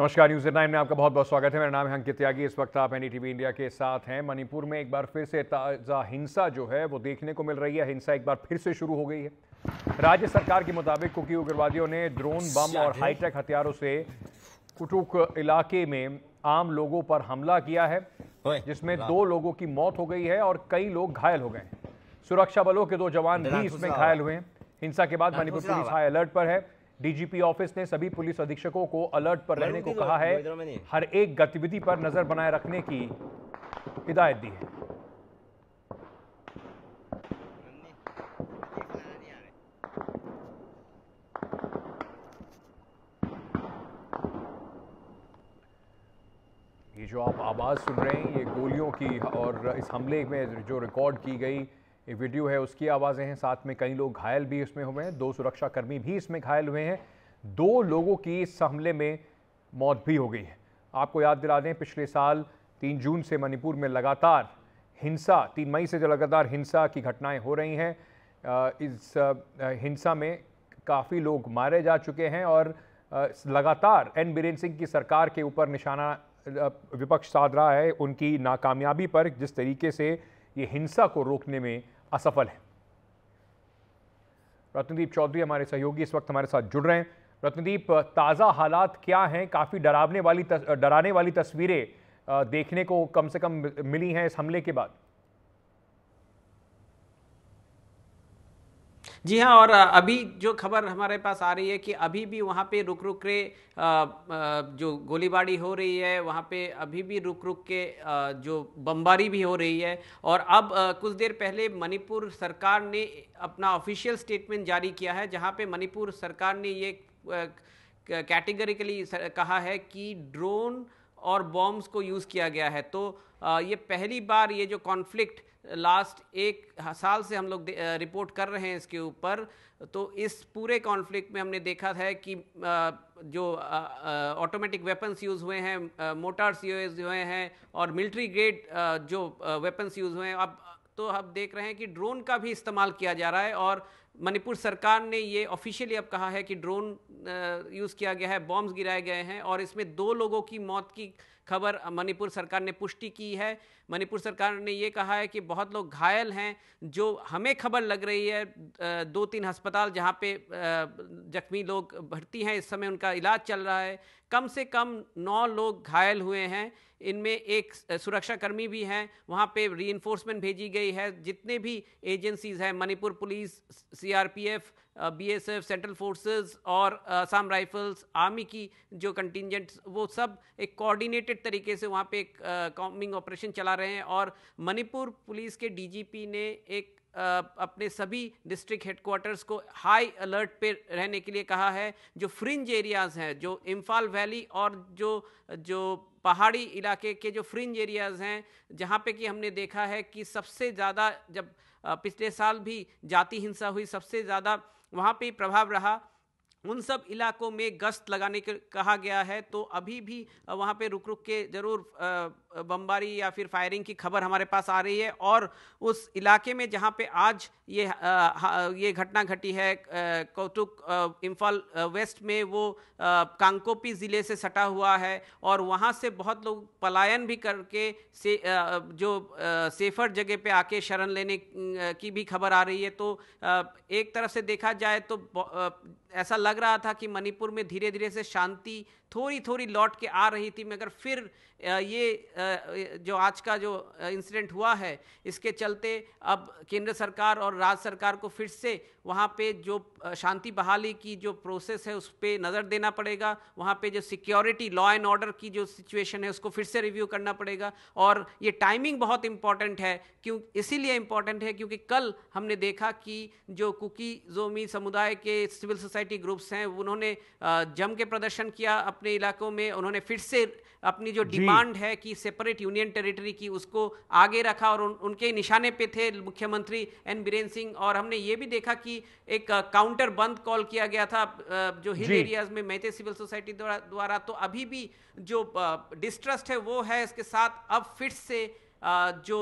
नमस्कार, न्यूज़ 9 में आपका बहुत बहुत स्वागत है। मेरा नाम है अंकित त्यागी। इस वक्त आप एनडीटीवी इंडिया के साथ हैं। मणिपुर में एक बार फिर से ताज़ा हिंसा जो है वो देखने को मिल रही है। हिंसा एक बार फिर से शुरू हो गई है। राज्य सरकार के मुताबिक कुकी उग्रवादियों ने ड्रोन, बम और हाईटेक हथियारों से कुटुक इलाके में आम लोगों पर हमला किया है, जिसमें 2 लोगों की मौत हो गई है और कई लोग घायल हो गए हैं। सुरक्षा बलों के 2 जवान भी इसमें घायल हुए हैं। हिंसा के बाद मणिपुर पुलिस हाई अलर्ट पर है। डीजीपी ऑफिस ने सभी पुलिस अधीक्षकों को अलर्ट पर रहने को कहा है। हर एक गतिविधि पर नजर बनाए रखने की हिदायत दी है। ये जो आप आवाज सुन रहे हैं, ये गोलियों की और इस हमले में जो रिकॉर्ड की गई एक वीडियो है, उसकी आवाज़ें हैं। साथ में कई लोग घायल भी इसमें हुए हैं। 2 सुरक्षाकर्मी भी इसमें घायल हुए हैं। 2 लोगों की इस हमले में मौत भी हो गई है। आपको याद दिला दें, पिछले साल 3 जून से मणिपुर में लगातार हिंसा, 3 मई से जो लगातार हिंसा की घटनाएं हो रही हैं, इस हिंसा में काफ़ी लोग मारे जा चुके हैं और लगातार एन बीरेन सिंह की सरकार के ऊपर निशाना विपक्ष साध रहा है उनकी नाकामयाबी पर, जिस तरीके से ये हिंसा को रोकने में असफल है। रत्नदीप चौधरी हमारे सहयोगी इस वक्त हमारे साथ जुड़ रहे हैं। रत्नदीप, ताज़ा हालात क्या हैं? काफ़ी डराने वाली तस्वीरें देखने को कम से कम मिली हैं इस हमले के बाद। जी हाँ, और अभी जो खबर हमारे पास आ रही है कि अभी भी वहाँ पे रुक रुक के जो गोलीबारी हो रही है, वहाँ पे अभी भी रुक रुक के जो बमबारी भी हो रही है। और अब कुछ देर पहले मणिपुर सरकार ने अपना ऑफिशियल स्टेटमेंट जारी किया है, जहाँ पे मणिपुर सरकार ने ये कैटेगरिकली कहा है कि ड्रोन और बॉम्ब्स को यूज़ किया गया है। तो ये पहली बार ये जो कॉन्फ्लिक्ट लास्ट 1 साल से हम लोग रिपोर्ट कर रहे हैं इसके ऊपर, तो इस पूरे कॉन्फ्लिक्ट में हमने देखा है कि जो ऑटोमेटिक वेपन्स यूज़ हुए हैं, मोटार्स यूज़ हुए हैं और मिलिट्री ग्रेड जो वेपन्स यूज़ हुए हैं। अब तो हम देख रहे हैं कि ड्रोन का भी इस्तेमाल किया जा रहा है और मणिपुर सरकार ने ये ऑफिशियली अब कहा है कि ड्रोन यूज़ किया गया है, बॉम्ब्स गिराए गए हैं और इसमें 2 लोगों की मौत की खबर मणिपुर सरकार ने पुष्टि की है। मणिपुर सरकार ने ये कहा है कि बहुत लोग घायल हैं। जो हमें खबर लग रही है 2-3 अस्पताल जहाँ पे जख्मी लोग भर्ती हैं, इस समय उनका इलाज चल रहा है। कम से कम 9 लोग घायल हुए हैं, इनमें एक सुरक्षाकर्मी भी हैं। वहाँ पे रीइंफोर्समेंट भेजी गई है। जितने भी एजेंसीज़ हैं, Manipur police, CRPF, BSF, central forces और असम राइफल्स, आर्मी की जो कंटिंजेंट्स, वो सब एक कोऑर्डिनेटेड तरीके से वहाँ पे एक कॉम्बिंग ऑपरेशन चला रहे हैं। और मणिपुर पुलिस के डीजीपी ने एक अपने सभी डिस्ट्रिक्ट हेडक्वार्टर्स को हाई अलर्ट पे रहने के लिए कहा है। जो फ्रिंज एरियाज़ हैं, जो इम्फाल वैली और जो पहाड़ी इलाके के जो फ्रिंज एरियाज़ हैं, जहाँ पे कि हमने देखा है कि सबसे ज़्यादा, जब पिछले साल भी जाति हिंसा हुई, सबसे ज़्यादा वहाँ पे प्रभाव रहा, उन सब इलाकों में गश्त लगाने के कहा गया है। तो अभी भी वहाँ पे रुक रुक के ज़रूर बमबारी या फिर फायरिंग की खबर हमारे पास आ रही है। और उस इलाके में जहाँ पे आज ये घटना घटी है, कौतुक इम्फाल वेस्ट में, वो कांकोपी ज़िले से सटा हुआ है और वहाँ से बहुत लोग पलायन भी करके जो सेफर जगह पे आके शरण लेने की भी खबर आ रही है। तो एक तरफ से देखा जाए तो ऐसा लग रहा था कि मणिपुर में धीरे धीरे से शांति थोड़ी थोड़ी लौट के आ रही थी, मगर फिर ये जो आज का जो इंसिडेंट हुआ है, इसके चलते अब केंद्र सरकार और राज्य सरकार को फिर से वहाँ पे जो शांति बहाली की जो प्रोसेस है उस पर नज़र देना पड़ेगा। वहाँ पे जो सिक्योरिटी, लॉ एंड ऑर्डर की जो सिचुएशन है उसको फिर से रिव्यू करना पड़ेगा। और ये टाइमिंग बहुत इंपॉर्टेंट है, इसीलिए इम्पॉर्टेंट है क्योंकि कल हमने देखा कि जो कुकी जोमी समुदाय के सिविल सोसाइटी ग्रुप्स हैं, उन्होंने जम के प्रदर्शन किया अपने इलाकों में। उन्होंने फिर से अपनी जो डिमांड है कि सेपरेट यूनियन टेरिटरी की, उसको आगे रखा और उनके निशाने पे थे मुख्यमंत्री एन बीरेन सिंह। और हमने ये भी देखा कि एक काउंटर बंद कॉल किया गया था जो हिल एरियाज में मैते सिविल सोसाइटी द्वारा। तो अभी भी जो डिस्ट्रस्ट है वो है। इसके साथ अब फिर से जो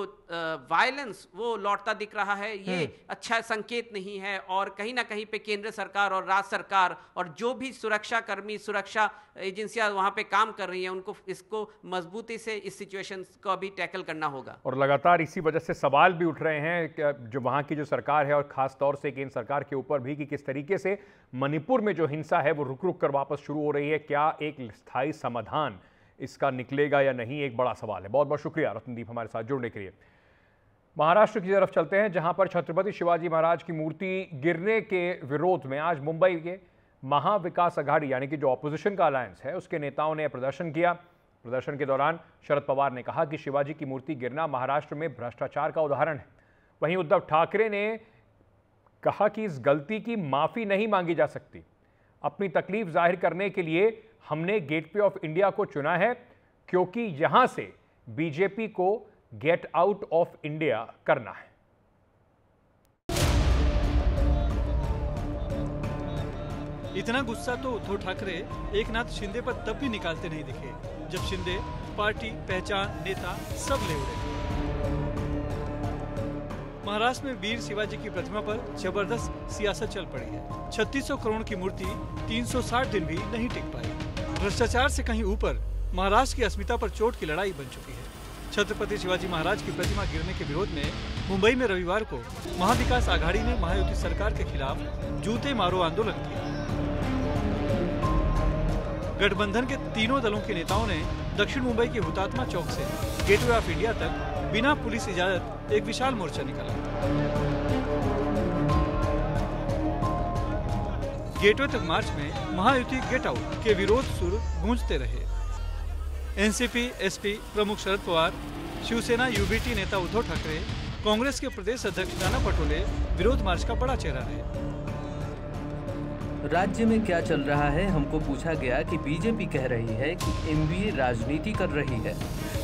वायलेंस वो लौटता दिख रहा है, ये अच्छा संकेत नहीं है। और कहीं ना कहीं पे केंद्र सरकार और राज्य सरकार और जो भी सुरक्षा कर्मी, सुरक्षा एजेंसियां वहां पे काम कर रही हैं, उनको इसको मजबूती से इस सिचुएशन को अभी टैकल करना होगा। और लगातार इसी वजह से सवाल भी उठ रहे हैं जो वहां की जो सरकार है और खास तौर से केंद्र सरकार के ऊपर भी, कि किस तरीके से मणिपुर में जो हिंसा है वो रुक रुक कर वापस शुरू हो रही है। क्या एक स्थायी समाधान इसका निकलेगा या नहीं, एक बड़ा सवाल है। बहुत बहुत शुक्रिया रत्नदीप हमारे साथ जुड़ने के लिए। महाराष्ट्र की तरफ चलते हैं, जहां पर छत्रपति शिवाजी महाराज की मूर्ति गिरने के विरोध में आज मुंबई के महाविकास अघाड़ी यानी कि जो ऑपोजिशन का अलायंस है उसके नेताओं ने प्रदर्शन किया। प्रदर्शन के दौरान शरद पवार ने कहा कि शिवाजी की मूर्ति गिरना महाराष्ट्र में भ्रष्टाचार का उदाहरण है। वहीं उद्धव ठाकरे ने कहा कि इस गलती की माफी नहीं मांगी जा सकती। अपनी तकलीफ जाहिर करने के लिए हमने गेटवे ऑफ इंडिया को चुना है, क्योंकि यहां से बीजेपी को गेट आउट ऑफ इंडिया करना है। इतना गुस्सा तो उद्धव ठाकरे एकनाथ शिंदे पर तब भी निकालते नहीं दिखे जब शिंदे पार्टी, पहचान, नेता सब ले उड़े। महाराष्ट्र में वीर शिवाजी की प्रतिमा पर जबरदस्त सियासत चल पड़ी है। 3600 करोड़ की मूर्ति 360 दिन भी नहीं टिक पाई। भ्रष्टाचार से कहीं ऊपर महाराष्ट्र की अस्मिता पर चोट की लड़ाई बन चुकी है। छत्रपति शिवाजी महाराज की प्रतिमा गिरने के विरोध में मुंबई में रविवार को महाविकास आघाड़ी ने महायुति सरकार के खिलाफ जूते मारो आंदोलन किया। गठबंधन के तीनों दलों के नेताओं ने दक्षिण मुंबई के हुतात्मा चौक से गेटवे ऑफ इंडिया तक बिना पुलिस इजाजत एक विशाल मोर्चा निकाला। गेटवे तक मार्च में महायुति गेट आउट के विरोध सुर गूंजते रहे। एनसीपी, एसपी प्रमुख शरद पवार, शिवसेना यूबीटी नेता उद्धव ठाकरे, कांग्रेस के प्रदेश अध्यक्ष नाना पटोले विरोध मार्च का बड़ा चेहरा रहे। राज्य में क्या चल रहा है, हमको पूछा गया कि बीजेपी कह रही है कि एमवीए राजनीति कर रही है,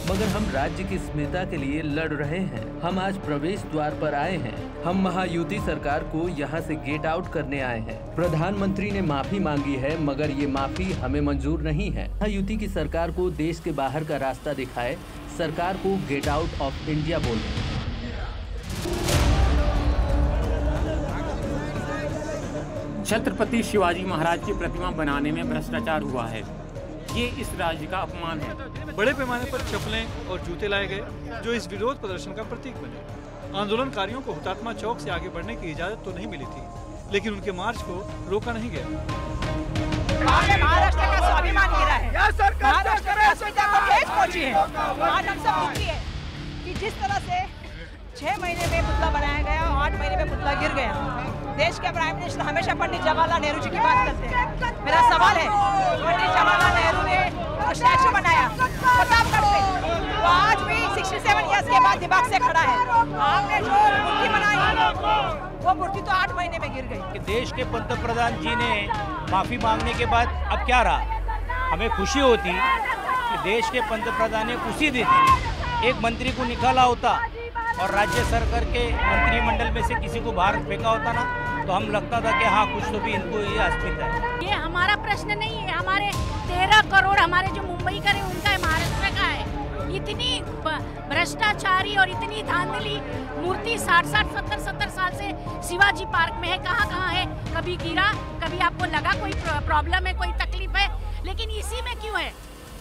मगर हम राज्य की अस्मिता के लिए लड़ रहे हैं। हम आज प्रवेश द्वार पर आए हैं। हम महायुति सरकार को यहाँ से गेट आउट करने आए हैं। प्रधानमंत्री ने माफी मांगी है, मगर ये माफी हमें मंजूर नहीं है। महायुति की सरकार को देश के बाहर का रास्ता दिखाए, सरकार को गेट आउट ऑफ इंडिया बोले। छत्रपति शिवाजी महाराज की प्रतिमा बनाने में भ्रष्टाचार हुआ है, ये इस राज्य का अपमान है। बड़े पैमाने पर चप्पलें और जूते लाए गए जो इस विरोध प्रदर्शन का प्रतीक बने। आंदोलनकारियों को हुतात्मा चौक से आगे बढ़ने की इजाजत तो नहीं मिली थी, लेकिन उनके मार्च को रोका नहीं गया। महाराष्ट्र का स्वाभिमान गिरा है, महाराष्ट्र की अस्मिता को ठेस पहुंची है। आज हम सब दुखी है कि जिस तरह से 6 महीने में पुतला बनाया गया और 8 महीने में पुतला गिर गया। देश के प्राइम मिनिस्टर हमेशा पंडित जवाहरलाल नेहरू जी की बात करते हैं। मेरा सवाल है, पंडित जवाहरलाल नेहरू ने स्टैचू बनाया प्रतापगढ़ पे, वो आज भी 67 ईयर्स के बाद दिमाग से खड़ा है। आपने जो मूर्ति बनाई वो मूर्ति तो 8 महीने में गिर गई। देश के पंतप्रधान जी ने माफी मांगने के बाद अब क्या रहा, हमें खुशी होती कि देश के पंतप्रधान ने उसी दिन एक मंत्री को निकाला होता और राज्य सरकार के मंत्रिमंडल में से किसी को बाहर फेंका होता ना, तो हम लगता था कि हाँ कुछ तो भी इनको ये अस्मिता है। ये हमारा प्रश्न नहीं है, हमारे 13 करोड़ हमारे जो मुंबई का है उनका है, महाराष्ट्र का है। इतनी भ्रष्टाचारी और इतनी धांधली मूर्ति 60-70 साल से शिवाजी पार्क में है, कहाँ है? कभी गिरा, कभी आपको लगा कोई प्रॉब्लम है, कोई तकलीफ है, लेकिन इसी में क्यों है?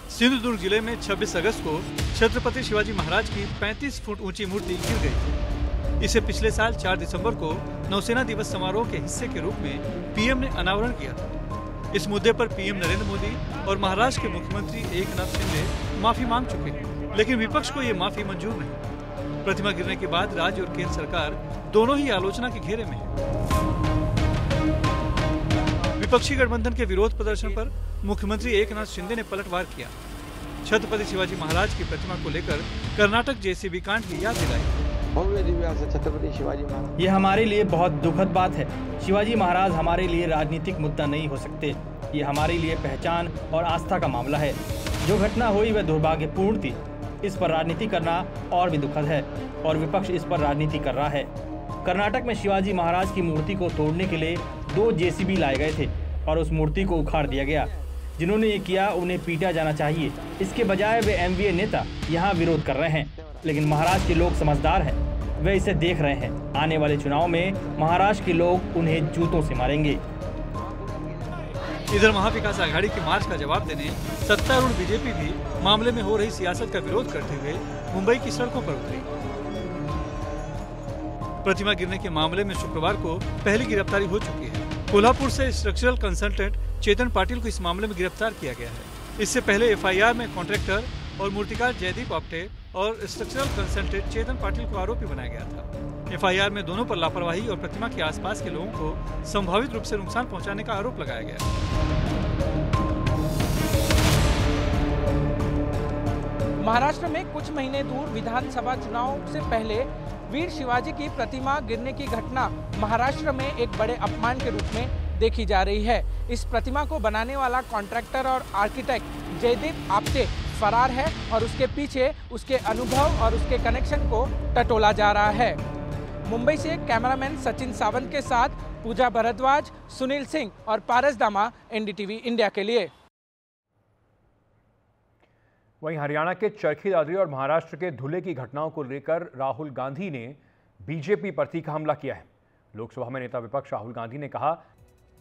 सिंधुदुर्ग जिले में 26 अगस्त को छत्रपति शिवाजी महाराज की 35 फुट ऊंची मूर्ति गिर गई थी। इसे पिछले साल 4 दिसंबर को नौसेना दिवस समारोह के हिस्से के रूप में पीएम ने अनावरण किया था। इस मुद्दे पर पीएम नरेंद्र मोदी और महाराष्ट्र के मुख्यमंत्री एकनाथ शिंदे माफी मांग चुके हैं, लेकिन विपक्ष को ये माफी मंजूर नहीं। प्रतिमा गिरने के बाद राज्य और केंद्र सरकार दोनों ही आलोचना के घेरे में है। विपक्षी गठबंधन के विरोध प्रदर्शन पर मुख्यमंत्री एकनाथ शिंदे ने पलटवार किया। छत्रपति शिवाजी महाराज की प्रतिमा को लेकर कर्नाटक जेसीबी कांड की याद दिलाई। भव्य दिव्य छत्रपति शिवाजी महाराज, ये हमारे लिए बहुत दुखद बात है। शिवाजी महाराज हमारे लिए राजनीतिक मुद्दा नहीं हो सकते, ये हमारे लिए पहचान और आस्था का मामला है। जो घटना हुई वह दुर्भाग्यपूर्ण थी, इस पर राजनीति करना और भी दुखद है और विपक्ष इस पर राजनीति कर रहा है। कर्नाटक में शिवाजी महाराज की मूर्ति को तोड़ने के लिए 2 जेसीबी लाए गए थे और उस मूर्ति को उखाड़ दिया गया। जिन्होंने ये किया उन्हें पीटा जाना चाहिए, इसके बजाय वे एमवीए नेता यहाँ विरोध कर रहे हैं। लेकिन महाराष्ट्र के लोग समझदार हैं, वे इसे देख रहे हैं। आने वाले चुनाव में महाराष्ट्र के लोग उन्हें जूतों से मारेंगे। इधर महाविकास आघाड़ी की मार्च का जवाब देने सत्तारूढ़ बीजेपी भी मामले में हो रही सियासत का विरोध करते हुए मुंबई की सड़कों पर उतरी। प्रतिमा गिरने के मामले में शुक्रवार को पहली गिरफ्तारी हो चुकी है। कोल्हापुर से स्ट्रक्चरल कंसल्टेंट चेतन पाटिल को इस मामले में गिरफ्तार किया गया है। इससे पहले एफआईआर में कॉन्ट्रैक्टर और मूर्तिकार जयदीप आप्टे और स्ट्रक्चरल कंसल्टेंट चेतन पाटिल को आरोपी बनाया गया था। एफआईआर में दोनों पर लापरवाही और प्रतिमा के आसपास के लोगों को संभावित रूप से नुकसान पहुंचाने का आरोप लगाया गया। महाराष्ट्र में कुछ महीने दूर विधानसभा चुनाव से पहले वीर शिवाजी की प्रतिमा गिरने की घटना महाराष्ट्र में एक बड़े अपमान के रूप में देखी जा रही है। इस प्रतिमा को बनाने वाला कॉन्ट्रैक्टर और आर्किटेक्ट जयदीप आप्टे फरार है और उसके पीछे उसके अनुभव और उसके कनेक्शन को टटोला जा रहा है। मुंबई से कैमरामैन सचिन सावंत के साथ पूजा भरद्वाज, सुनील सिंह और पारस दामा, एनडीटीवी इंडिया के लिए। वहीं हरियाणा के चरखी दादरी और महाराष्ट्र के धुले की घटनाओं को लेकर राहुल गांधी ने बीजेपी पर तीखा हमला किया है। लोकसभा में नेता विपक्ष राहुल गांधी ने कहा,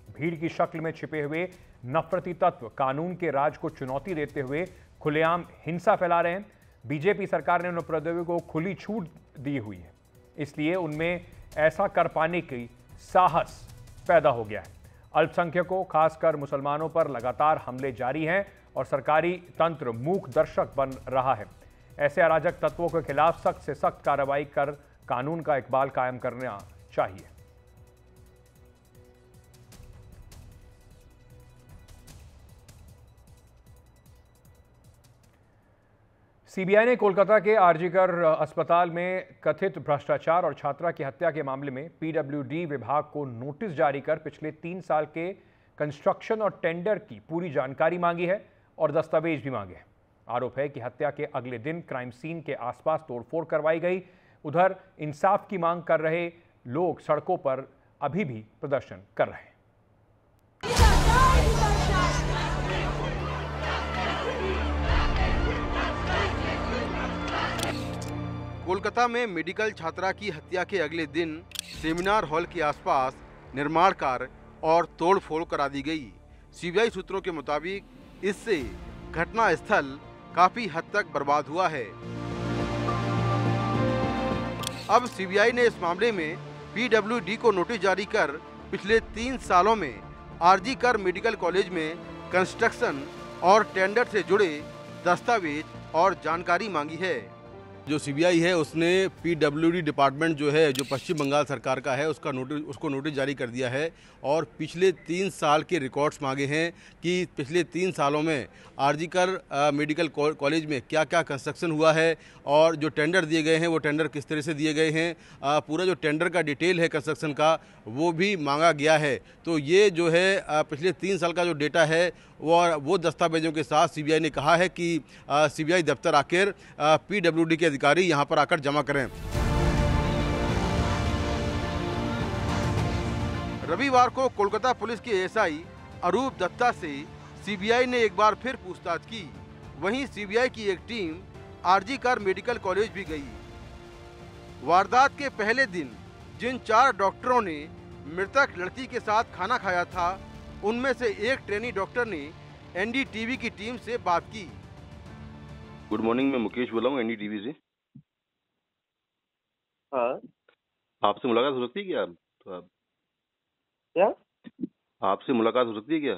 भीड़ की शक्ल में छिपे हुए नफरती तत्व कानून के राज को चुनौती देते हुए खुलेआम हिंसा फैला रहे हैं। बीजेपी सरकार ने उन अपराधियों को खुली छूट दी हुई है, इसलिए उनमें ऐसा कर पाने की साहस पैदा हो गया है। अल्पसंख्यकों खासकर मुसलमानों पर लगातार हमले जारी हैं और सरकारी तंत्र मूक दर्शक बन रहा है। ऐसे अराजक तत्वों के खिलाफ सख्त से सख्त कार्रवाई कर कानून का इकबाल कायम करना चाहिए। सीबीआई ने कोलकाता के आरजीकर अस्पताल में कथित भ्रष्टाचार और छात्रा की हत्या के मामले में पीडब्ल्यूडी विभाग को नोटिस जारी कर पिछले 3 साल के कंस्ट्रक्शन और टेंडर की पूरी जानकारी मांगी है और दस्तावेज भी मांगे हैं। आरोप है कि हत्या के अगले दिन क्राइम सीन के आसपास तोड़फोड़ करवाई गई। उधर इंसाफ की मांग कर रहे लोग सड़कों पर अभी भी प्रदर्शन कर रहे हैं। कोलकाता में मेडिकल छात्रा की हत्या के अगले दिन सेमिनार हॉल के आसपास निर्माण कार्य और तोड़फोड़ करा दी गई। सीबीआई सूत्रों के मुताबिक इससे घटना स्थल काफी हद तक बर्बाद हुआ है। अब सीबीआई ने इस मामले में पीडब्ल्यूडी को नोटिस जारी कर पिछले 3 सालों में आरजीकर मेडिकल कॉलेज में कंस्ट्रक्शन और टेंडर से जुड़े दस्तावेज और जानकारी मांगी है। जो सीबीआई है उसने पीडब्ल्यूडी डिपार्टमेंट जो है, जो पश्चिम बंगाल सरकार का है, उसको नोटिस जारी कर दिया है और पिछले 3 साल के रिकॉर्ड्स मांगे हैं कि पिछले 3 सालों में आरजीकर मेडिकल कॉलेज में क्या क्या कंस्ट्रक्शन हुआ है और जो टेंडर दिए गए हैं वो टेंडर किस तरह से दिए गए हैं। पूरा जो टेंडर का डिटेल है कंस्ट्रक्शन का वो भी मांगा गया है। तो ये जो है पिछले 3 साल का जो डेटा है वो दस्तावेजों के साथ सीबीआई ने कहा है कि सीबीआई दफ्तर आकर पीडब्ल्यूडी के अधिकारी यहां पर आकर जमा करें। रविवार को कोलकाता पुलिस के एएसआई अरूप दत्ता से सीबीआई ने एक बार फिर पूछताछ की। वहीं सीबीआई की एक टीम आरजीकर मेडिकल कॉलेज भी गई। वारदात के पहले दिन जिन 4 डॉक्टरों ने मृतक लड़की के साथ खाना खाया था, उनमें से एक ट्रेनी डॉक्टर ने एनडीटीवी की टीम से बात की। गुड मॉर्निंग, मैं मुकेश बोल रहा हूँ एनडीटीवी से। हाँ, आपसे मुलाकात हो सकती है क्या? तो आप क्या आपसे मुलाकात हो सकती है क्या?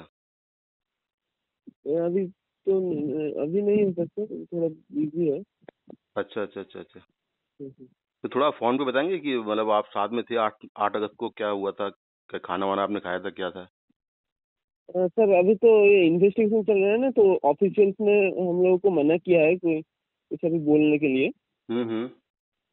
अभी नहीं हो सकता, थोड़ा बिजी है। अच्छा। तो थोड़ा फोन पे बताएंगे कि मतलब आप साथ में थे 8 अगस्त को, क्या हुआ था, क्या खाना वाना आपने खाया था, क्या था? सर अभी तो ये इन्वेस्टिगेशन चल रहा है ना, तो ऑफिशियल्स ने हम लोगों को मना किया है कुछ अभी बोलने के लिए।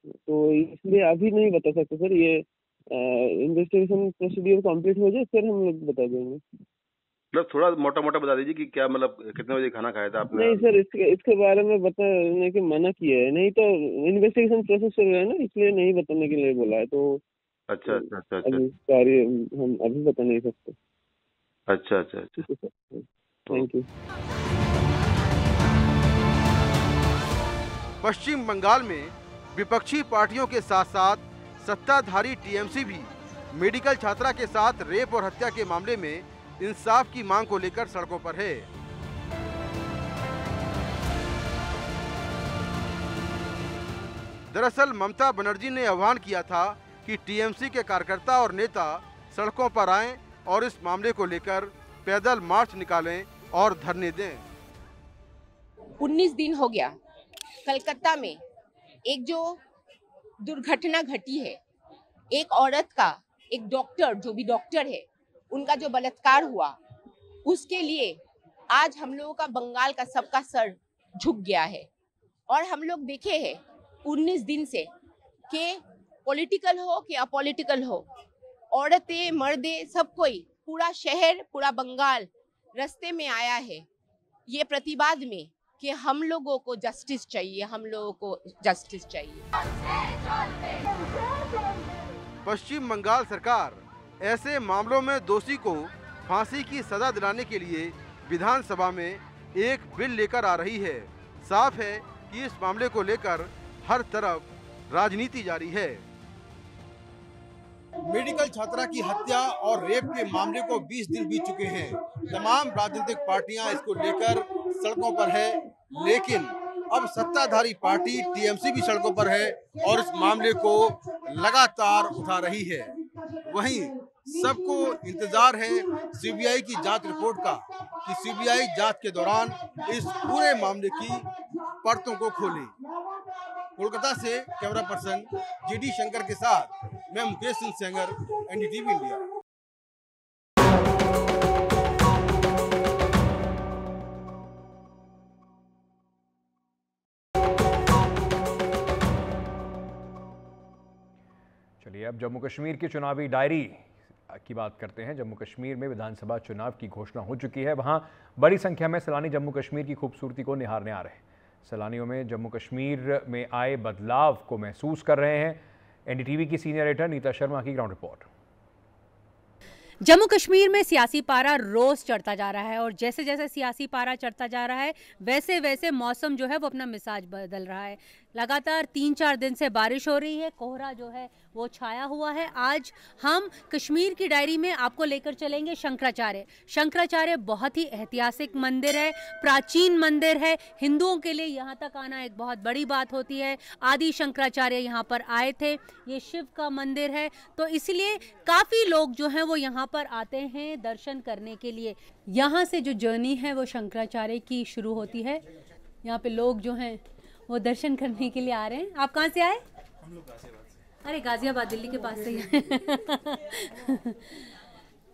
तो इसलिए अभी नहीं बता सकते सर। ये इन्वेस्टिगेशन प्रोसीड्यूर कंप्लीट हो जाए फिर हम लोग बता देंगे। मतलब थोड़ा मोटा मोटा बता दीजिए कि क्या मतलब कितने बजे खाना खाया था आपने? नहीं सर, इसके बारे में बताने की मना किया है। नहीं तो इन्वेस्टिगेशन प्रोसेस चल रहा है ना, इसलिए नहीं बताने के लिए बोला है। तो अच्छा। सॉरी, हम अभी बता नहीं सकते। अच्छा। Thank you. पश्चिम बंगाल में विपक्षी पार्टियों के साथ साथ सत्ताधारी टीएमसी भी मेडिकल छात्रा के साथ रेप और हत्या के मामले में इंसाफ की मांग को लेकर सड़कों पर है। दरअसल ममता बनर्जी ने आह्वान किया था कि टीएमसी के कार्यकर्ता और नेता सड़कों पर आएं और इस मामले को लेकर पैदल मार्च निकालें और धरने दें। 19 दिन हो गया कलकत्ता में एक जो दुर्घटना घटी है, एक औरत का, एक डॉक्टर जो भी डॉक्टर है, उनका जो बलात्कार हुआ, उसके लिए आज हम लोगों का बंगाल का सबका सर झुक गया है। और हम लोग देखे हैं 19 दिन से कि पॉलिटिकल हो कि अपॉलिटिकल हो, औरतें मर्दे सब कोई, पूरा शहर, पूरा बंगाल रास्ते में आया है ये प्रतिवाद में कि हम लोगों को जस्टिस चाहिए, हम लोगों को जस्टिस चाहिए। पश्चिम बंगाल सरकार ऐसे मामलों में दोषी को फांसी की सजा दिलाने के लिए विधानसभा में एक बिल लेकर आ रही है। साफ है कि इस मामले को लेकर हर तरफ राजनीति जारी है। मेडिकल छात्रा की हत्या और रेप के मामले को 20 दिन बीत चुके हैं। तमाम राजनीतिक पार्टियां इसको लेकर सड़कों पर है, लेकिन अब सत्ताधारी पार्टी टीएमसी भी सड़कों पर है और इस मामले को लगातार उठा रही है। वहीं सबको इंतजार है सीबीआई की जांच रिपोर्ट का कि सीबीआई जांच के दौरान इस पूरे मामले की परतों को खोले। कोलकाता से कैमरा पर्सन जीडी शंकर के साथ मैं मुकेश सिंह सेंगर, एनडीटीवी इंडिया। चलिए अब जम्मू कश्मीर की चुनावी डायरी की बात करते हैं। जम्मू कश्मीर में विधानसभा चुनाव की घोषणा हो चुकी है। वहां बड़ी संख्या में सैलानी जम्मू कश्मीर की खूबसूरती को निहारने आ रहे हैं। सैलानियों में जम्मू कश्मीर में आए बदलाव को महसूस कर रहे हैं। एनडीटीवी की सीनियर एडिटर नीता शर्मा की ग्राउंड रिपोर्ट। जम्मू कश्मीर में सियासी पारा रोज चढ़ता जा रहा है और जैसे जैसे सियासी पारा चढ़ता जा रहा है वैसे वैसे मौसम जो है वो अपना मिजाज बदल रहा है। लगातार 3-4 दिन से बारिश हो रही है, कोहरा जो है वो छाया हुआ है। आज हम कश्मीर की डायरी में आपको लेकर चलेंगे शंकराचार्य। शंकराचार्य बहुत ही ऐतिहासिक मंदिर है, प्राचीन मंदिर है। हिंदुओं के लिए यहाँ तक आना एक बहुत बड़ी बात होती है। आदि शंकराचार्य यहाँ पर आए थे। ये शिव का मंदिर है, तो इसलिए काफ़ी लोग जो हैं वो यहाँ पर आते हैं दर्शन करने के लिए। यहाँ से जो जर्नी है वो शंकराचार्य की शुरू होती है। यहाँ पे लोग जो हैं वो दर्शन करने के लिए आ रहे हैं। आप कहाँ से आए? हम लोग गाजियाबाद से। अरे गाजियाबाद दिल्ली के पास से ही है।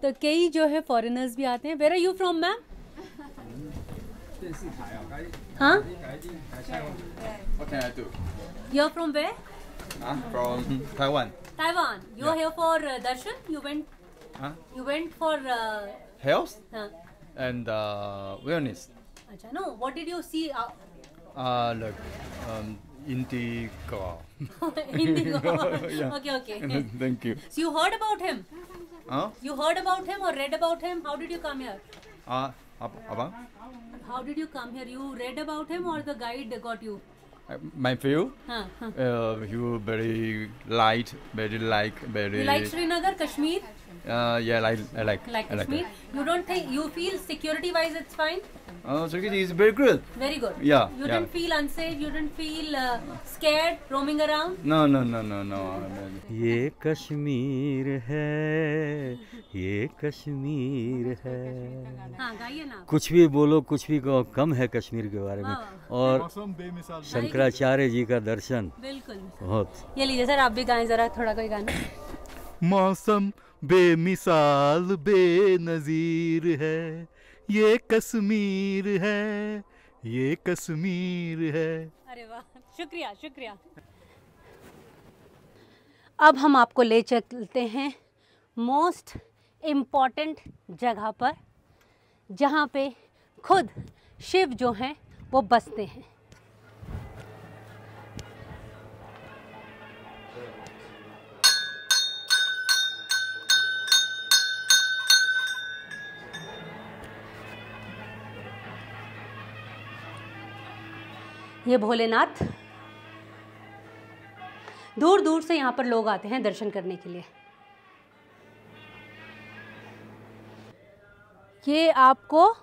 तो कई जो है फॉरेनर्स भी आते हैं। Where are you from ma'am? हाँ, you are from where? From Taiwan. Taiwan. You are here for darshan? You went for Health and wellness. अच्छा, no. What did you see? Like Indigo. Indigo. Yeah. Okay. Thank you. So you heard about him? You heard about him or read about him? How did you come here? About? How did you come here? You read about him or the guide got you? My view. You very light, very like, very. You like Srinagar, Kashmir? Yeah, I like. Like Kashmir? You don't think you feel security wise it's fine? Security is very good. Very good. Yeah. You didn't feel unsafe. You didn't feel scared roaming around? No. ये कश्मीर है, ये कश्मीर है। हाँ, गाइए ना। कुछ भी बोलो, कुछ भी कहो, कम है कश्मीर के बारे में। और शंकराचार्य जी का दर्शन बिल्कुल बहुत। ये लीजिए सर, आप भी गाएं जरा थोड़ा कोई गाना। मौसम बेमिसाल बेनजीर है, ये कश्मीर है, ये कश्मीर है। अरे वाह, शुक्रिया। अब हम आपको ले चलते हैं मोस्ट इम्पॉर्टेंट जगह पर, जहाँ पे खुद शिव जो हैं वो बसते हैं। ये भोलेनाथ दूर दूर से यहाँ पर लोग आते हैं दर्शन करने के लिए। ये आपको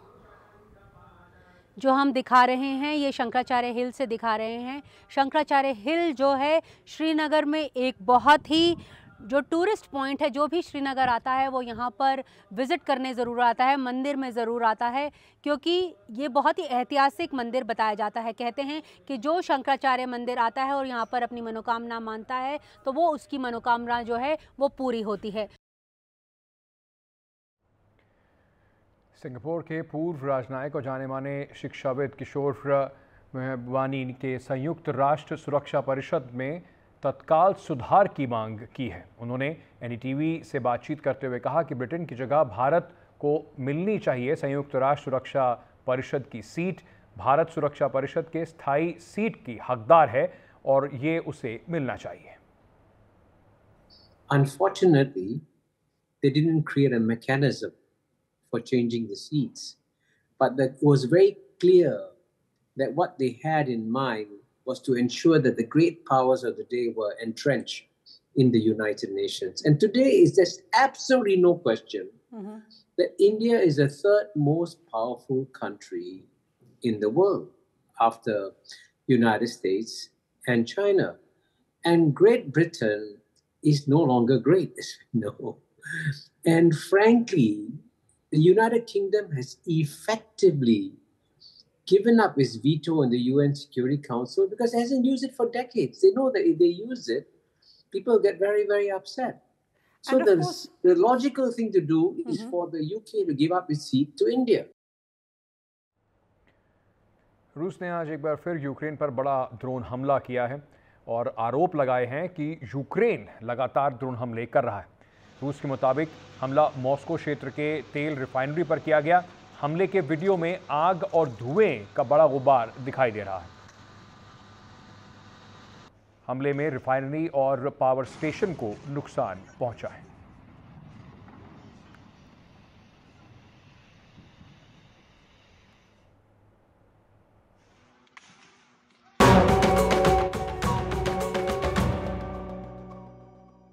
जो हम दिखा रहे हैं ये शंकराचार्य हिल से दिखा रहे हैं। शंकराचार्य हिल जो है श्रीनगर में एक बहुत ही जो टूरिस्ट पॉइंट है, जो भी श्रीनगर आता है वो यहाँ पर विज़िट करने ज़रूर आता है, मंदिर में ज़रूर आता है, क्योंकि ये बहुत ही ऐतिहासिक मंदिर बताया जाता है। कहते हैं कि जो शंकराचार्य मंदिर आता है और यहाँ पर अपनी मनोकामना मानता है तो वो उसकी मनोकामना जो है वो पूरी होती है। सिंगापुर के पूर्व राजनयिक और जाने माने शिक्षाविद किशोर महबूबानी के संयुक्त राष्ट्र सुरक्षा परिषद में तत्काल सुधार की मांग की है। उन्होंने एनडीटीवी से बातचीत करते हुए कहा कि ब्रिटेन की जगह भारत को मिलनी चाहिए संयुक्त राष्ट्र सुरक्षा परिषद की सीट। भारत सुरक्षा परिषद के स्थायी सीट की हकदार है और ये उसे मिलना चाहिए। Unfortunately, they didn't create a mechanism for changing the seats, but that was very clear that what they had in mind was to ensure that the great powers of the day were entrenched in the United Nations. And today is just absolutely no question that India is the third most powerful country in the world after United States and China. And Great Britain is no longer great, as we know. And frankly, the United Kingdom has effectively given up its veto on the UN Security Council because it hasn't used it for decades. They know that if they use it, people get very, very upset. So the logical thing to do is for the UK to give up its seat to India. रूस ने आज एक बार फिर Ukraine पर बड़ा drone हमला किया है और आरोप लगाए हैं कि यूक्रेन लगातार ड्रोन हमले कर रहा है। रूस के मुताबिक हमला मॉस्को क्षेत्र के तेल रिफाइनरी पर किया गया। हमले के वीडियो में आग और धुएं का बड़ा गुबार दिखाई दे रहा है। हमले में रिफाइनरी और पावर स्टेशन को नुकसान पहुंचा है।